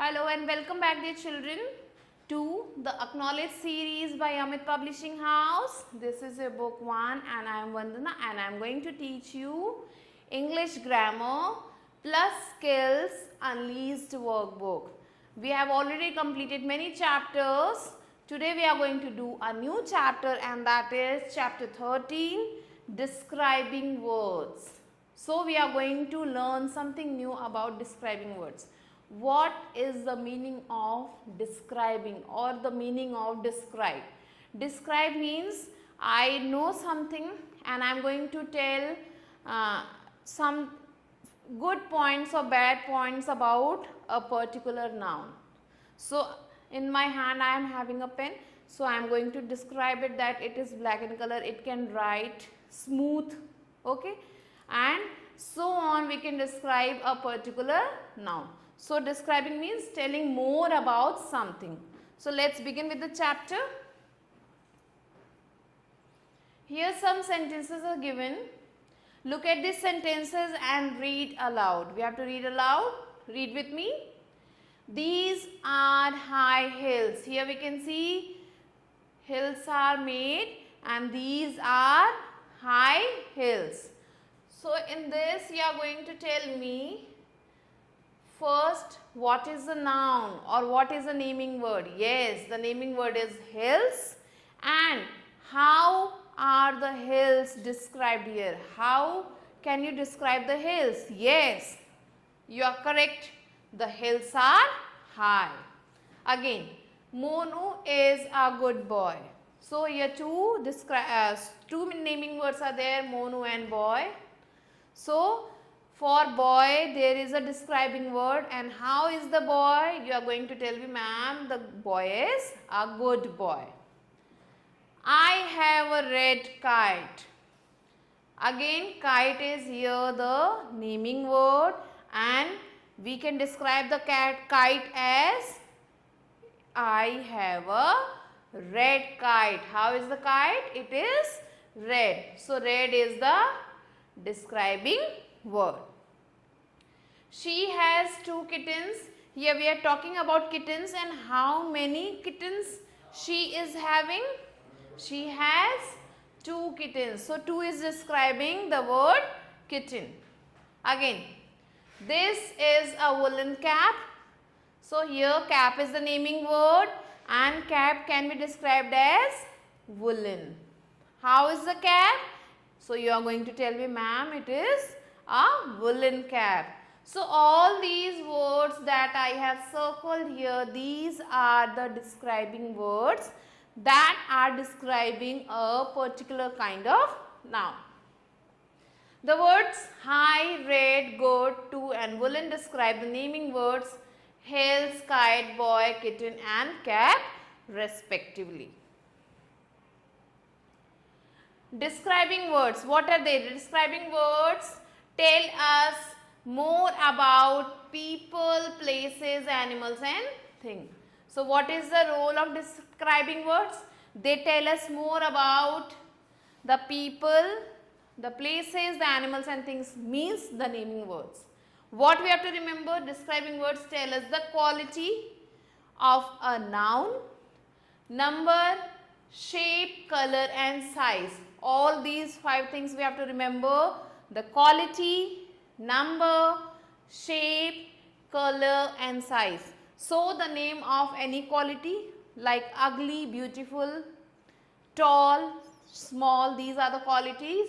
Hello and welcome back, dear children, to the Acknowledge series by Amit Publishing House. This is your book 1 and I am Vandana and I am going to teach you English grammar plus skills unleashed workbook. We have already completed many chapters. Today we are going to do a new chapter and that is chapter 13, describing words. So we are going to learn something new about describing words. What is the meaning of describing or the meaning of describe? Describe means I know something and I am going to tell some good points or bad points about a particular noun. So in my hand I am having a pen, so I am going to describe it that it is black in color, it can write smooth, okay, and so on. We can describe a particular noun. So describing means telling more about something. So let's begin with the chapter. Here some sentences are given. Look at these sentences and read aloud. We have to read aloud. Read with me. These are high hills. Here we can see hills are made and these are high hills. So in this you are going to tell me first what is the noun or what is the naming word. Yes, the naming word is hills. And how are the hills described here? How can you describe the hills? Yes, you are correct. The hills are high. Again, Monu is a good boy. So here two naming words are there, Monu and boy. So for boy there is a describing word, and how is the boy? You are going to tell me, ma'am, the boy is a good boy. I have a red kite. Again, kite is here the naming word, and we can describe the kite as I have a red kite. How is the kite? It is red. So red is the describing word. She has 2 kittens. Here we are talking about kittens and how many kittens she is having. She has 2 kittens. So 2 is describing the word kitten. Again, this is a woolen cap. So here cap is the naming word and cap can be described as woolen. How is the cap? So you are going to tell me, ma'am, it is a woolen cap. So all these words that I have circled here, these are the describing words that are describing a particular kind of noun. The words high, red, good, 2 and woolen describe the naming words hills, kite, boy, kitten and cap respectively. Describing words, what are they? Describing words tell us more about people, places, animals and things. So what is the role of describing words? They tell us more about the people, the places, the animals and things, means the naming words. What we have to remember, describing words tell us the quality of a noun, number, shape, color and size. All these 5 things we have to remember: the quality, number, shape, color and size. So the name of any quality like ugly, beautiful, tall, small, these are the qualities.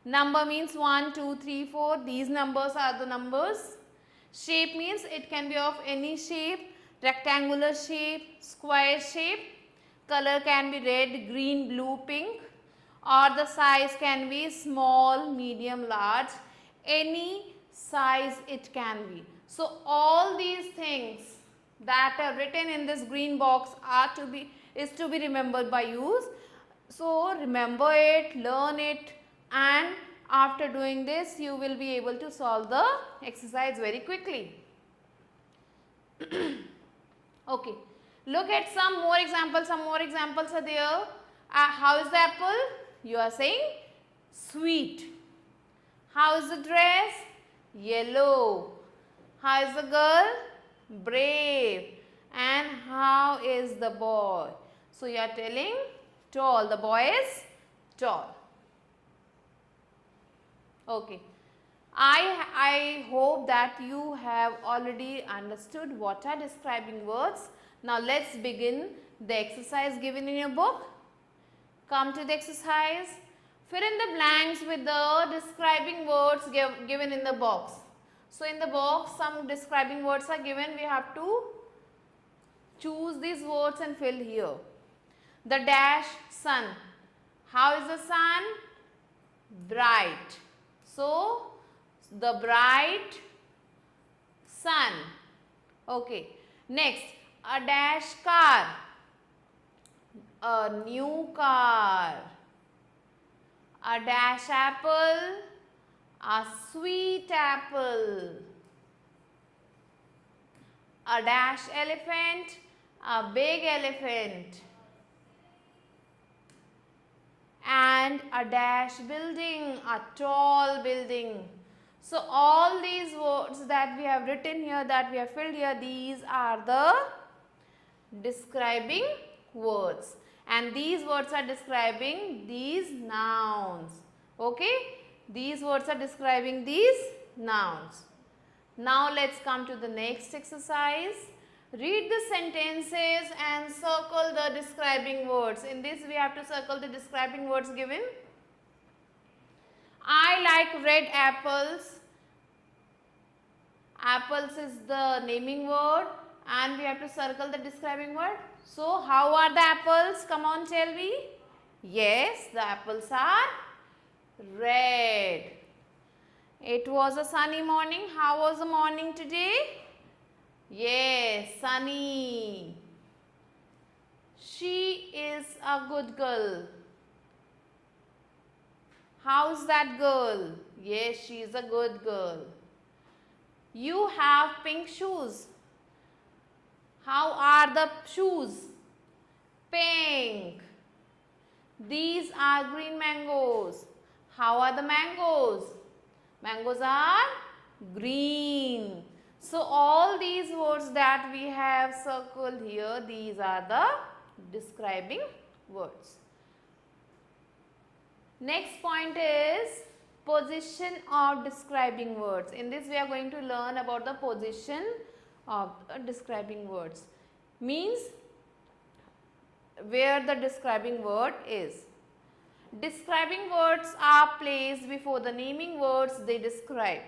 Number means 1, 2, 3, 4, these numbers are the numbers. Shape means it can be of any shape, rectangular shape, square shape. Color can be red, green, blue, pink, or the size can be small, medium, large, any size it can be. So all these things that are written in this green box is to be remembered by you. So remember it, learn it, and after doing this you will be able to solve the exercise very quickly. Okay, look at some more examples. Some more examples are there. How is the apple? You are saying sweet. How is the dress? Yellow. How is the girl? brave. And how is the boy? So you are telling tall. The boy is tall. Okay. I hope that you have already understood what are describing words. Now let's begin the exercise given in your book. Come to the exercise. Fill in the blanks with the describing words given in the box. So in the box some describing words are given. We have to choose these words and fill here. The dash sun. How is the sun? Bright. So the bright sun. Okay. Next, a dash car. A new car. A dash apple. A sweet apple. A dash elephant. A big elephant. And a dash building, a tall building. So all these words that we have written here, that we have filled here, these are the describing words. And these words are describing these nouns. Okay? These words are describing these nouns. Now let's come to the next exercise. Read the sentences and circle the describing words. In this we have to circle the describing words given. I like red apples. Apples is the naming word and we have to circle the describing word. So how are the apples? Come on, tell me. Yes, the apples are red. It was a sunny morning. How was the morning today? Yes, sunny. She is a good girl. How's that girl? Yes, she is a good girl. You have pink shoes. How are the shoes? Pink. These are green mangoes. How are the mangoes? Mangoes are green. So all these words that we have circled here, these are the describing words. Next point is position of describing words. In this we are going to learn about the position of describing words. Means where the describing word is. Describing words are placed before the naming words they describe.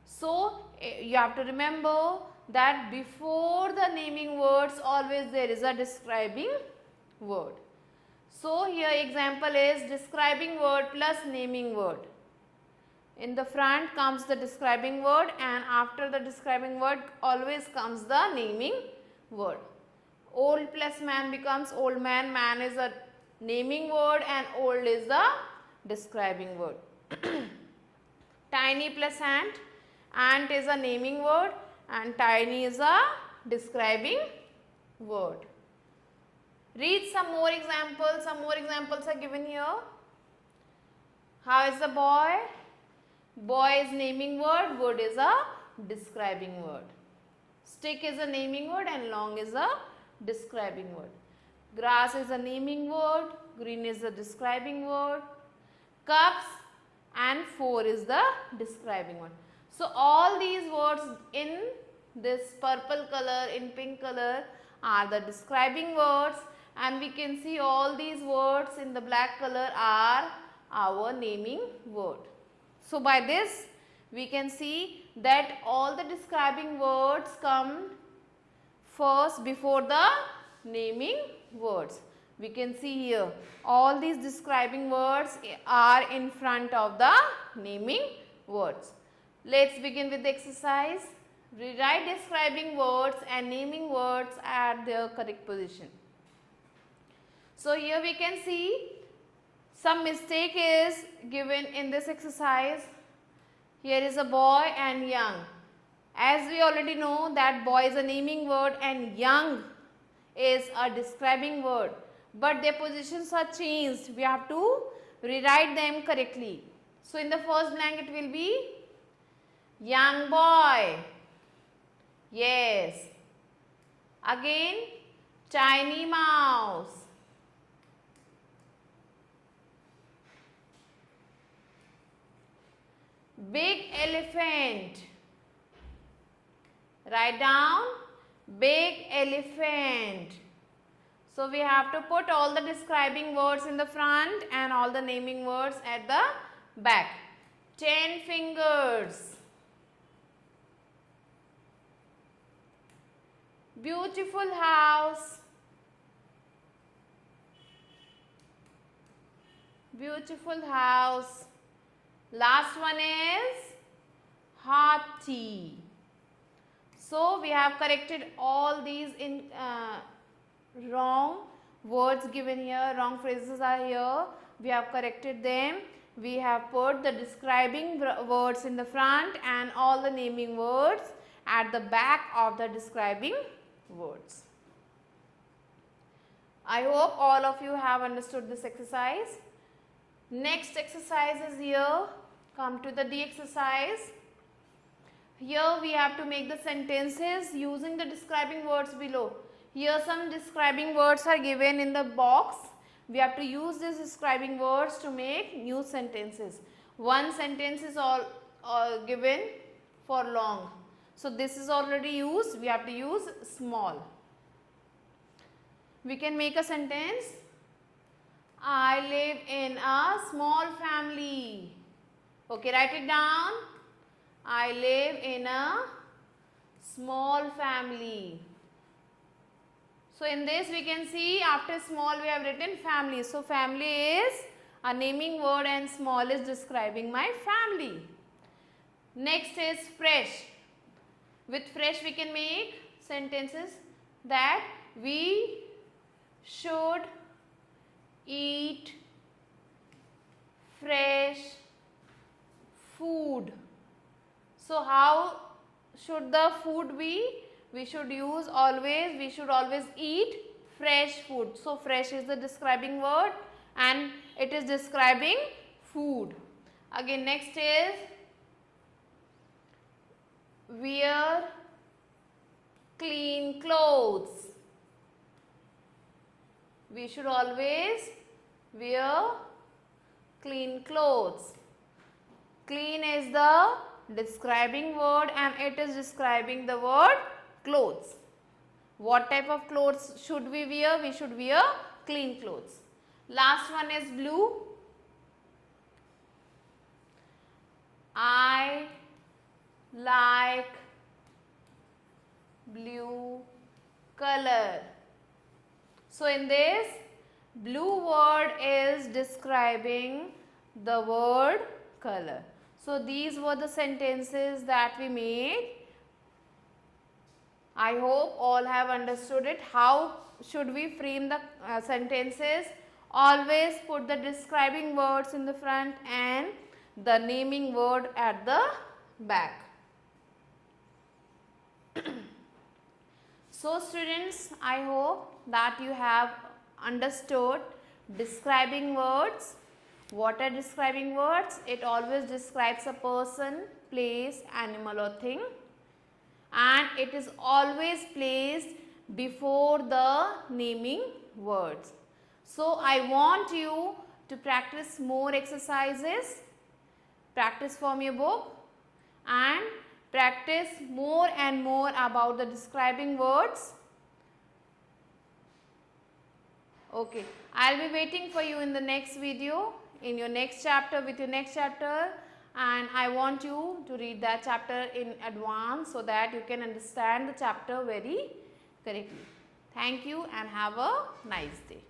So you have to remember that before the naming words always there is a describing word. So here example is describing word plus naming word. In the front comes the describing word and after the describing word always comes the naming word. Old plus man becomes old man. Man is a naming word and old is the describing word. Tiny plus ant. Ant is a naming word and tiny is a describing word. Read some more examples. Some more examples are given here. How is the boy? Boy is naming word. Wood is a describing word. Stick is a naming word and long is a describing word. Grass is a naming word. Green is a describing word. Cups and 4 is the describing word. So all these words in this purple color, in pink color are the describing words and we can see all these words in the black color are our naming word. So by this we can see that all the describing words come first before the naming words. We can see here all these describing words are in front of the naming words. Let's begin with the exercise. Rewrite describing words and naming words at their correct position. So here we can see some mistake is given in this exercise. Here is a boy and young. As we already know that boy is a naming word and young is a describing word. But their positions are changed. We have to rewrite them correctly. So in the first blank it will be young boy, Yes. Again, tiny mouse. Big elephant. Write down big elephant. So we have to put all the describing words in the front and all the naming words at the back. 10 fingers. Beautiful house. Beautiful house. Last one is hathi. So we have corrected all these in wrong words given here, wrong phrases are here. We have corrected them. We have put the describing words in the front and all the naming words at the back of the describing words. I hope all of you have understood this exercise. Next exercise is here. Come to the D exercise. Here we have to make the sentences using the describing words below. Here some describing words are given in the box. We have to use these describing words to make new sentences. One sentence is all given for long. So this is already used. We have to use small. We can make a sentence. I live in a small family. Okay, write it down. I live in a small family. So in this we can see after small we have written family. So family is a naming word and small is describing my family. Next is fresh. With fresh we can make sentences that we should eat fresh food. So how should the food be? We should always eat fresh food. So fresh is the describing word and it is describing food. Again next is wear clean clothes. We should always wear clean clothes. Clean is the describing word and it is describing the word clothes. What type of clothes should we wear? We should wear clean clothes. Last one is blue. I like blue color. So in this, blue word is describing the word color. So these were the sentences that we made. I hope all have understood it. How should we frame the sentences? Always put the describing words in the front and the naming word at the back. So students, I hope that you have understood describing words. What are describing words? It always describes a person, place, animal or thing, and it is always placed before the naming words. So I want you to practice more exercises, practice from your book and practice more and more about the describing words. Okay, I will be waiting for you in the next video, in your next chapter, with your next chapter, and I want you to read that chapter in advance so that you can understand the chapter very correctly. Thank you and have a nice day.